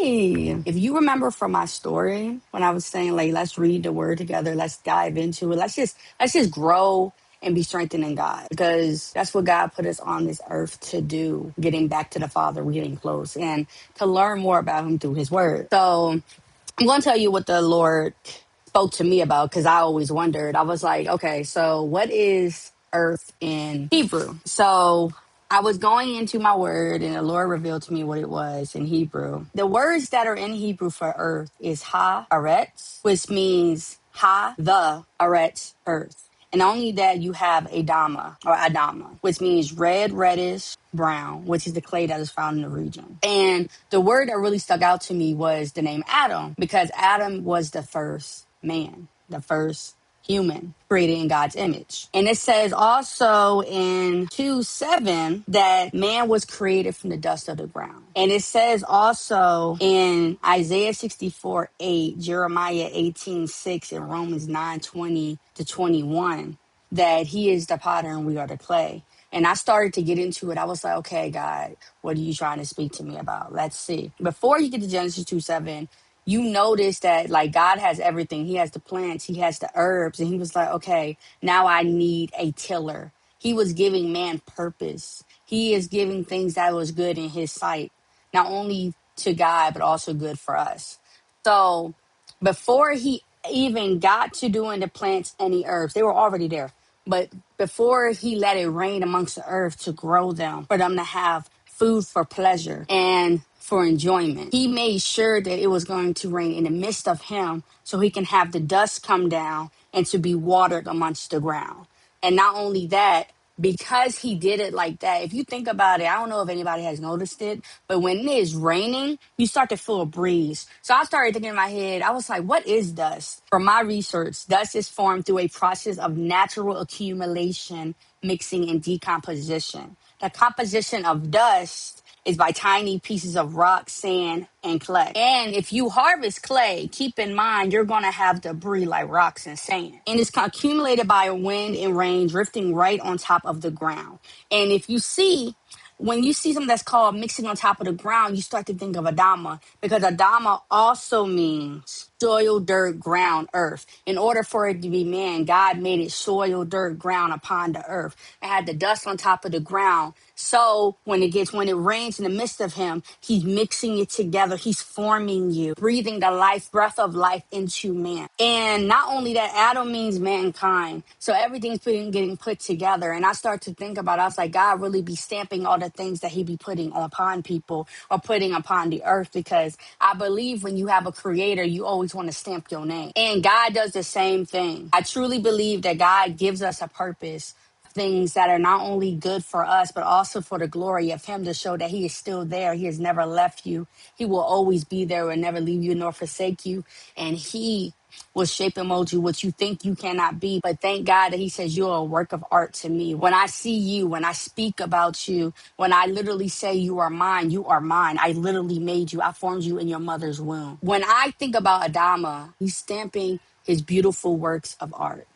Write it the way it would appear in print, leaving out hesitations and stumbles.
Hey, if you remember from my story when I was saying like let's read the word together, let's dive into it, let's just grow and be strengthened in God because that's what God put us on this earth to do, getting back to the Father, we're getting close and to learn more about him through his word. So I'm going to tell you what the Lord spoke to me about because I always wondered. I was like, okay, so what is earth in Hebrew? So I was going into my word and the Lord revealed to me what it was in Hebrew. The words that are in Hebrew for earth is ha-aretz, which means the aretz, earth. And only that you have Adamah, which means red, reddish, brown, which is the clay that is found in the region. And the word that really stuck out to me was the name Adam, because Adam was the first man, the first human created in God's image. And it says also in 2:7 that man was created from the dust of the ground. And it says also in Isaiah 64:8, Jeremiah 18:6, and Romans 9:20-21 that he is the potter and we are the clay. And I started to get into it. I was like, okay, God, what are you trying to speak to me about? Let's see. Before you get to Genesis 2:7, you notice that like God has everything. He has the plants, he has the herbs, and he was like, okay, now I need a tiller. He was giving man purpose. He is giving things that was good in his sight, not only to God, but also good for us. So before he even got to doing the plants and the herbs, they were already there. But before he let it rain amongst the earth to grow them, for them to have food for pleasure and for enjoyment, he made sure that it was going to rain in the midst of him so he can have the dust come down and to be watered amongst the ground. And not only that, because he did it like that, if you think about it, I don't know if anybody has noticed it, but when it is raining, you start to feel a breeze. So I started thinking in my head, I was like, what is dust? From my research, dust is formed through a process of natural accumulation, mixing, and decomposition. The composition of dust is by tiny pieces of rock, sand, and clay. And if you harvest clay, keep in mind you're going to have debris like rocks and sand. And it's accumulated by wind and rain drifting right on top of the ground. And if you see, when you see something that's called mixing on top of the ground, you start to think of Adamah, because Adamah also means soil, dirt, ground, earth. In order for it to be man, God made it soil, dirt, ground upon the earth. It had the dust on top of the ground. So when it rains in the midst of him, he's mixing it together. He's forming you, breathing the breath of life into man. And not only that, Adam means mankind. So everything's getting put together. And I start to think about it. I was like, God really be stamping all the things that he be putting upon people or putting upon the earth, because I believe when you have a creator, you always want to stamp your name. And God does the same thing. I truly believe that God gives us a purpose, things that are not only good for us, but also for the glory of him, to show that he is still there. He has never left you. He will always be there, will never leave you nor forsake you. And he will shape and mold you what you think you cannot be. But thank God that he says you're a work of art to me. When I see you, when I speak about you, when I literally say you are mine, you are mine. I literally made you. I formed you in your mother's womb. When I think about Adamah, he's stamping his beautiful works of art.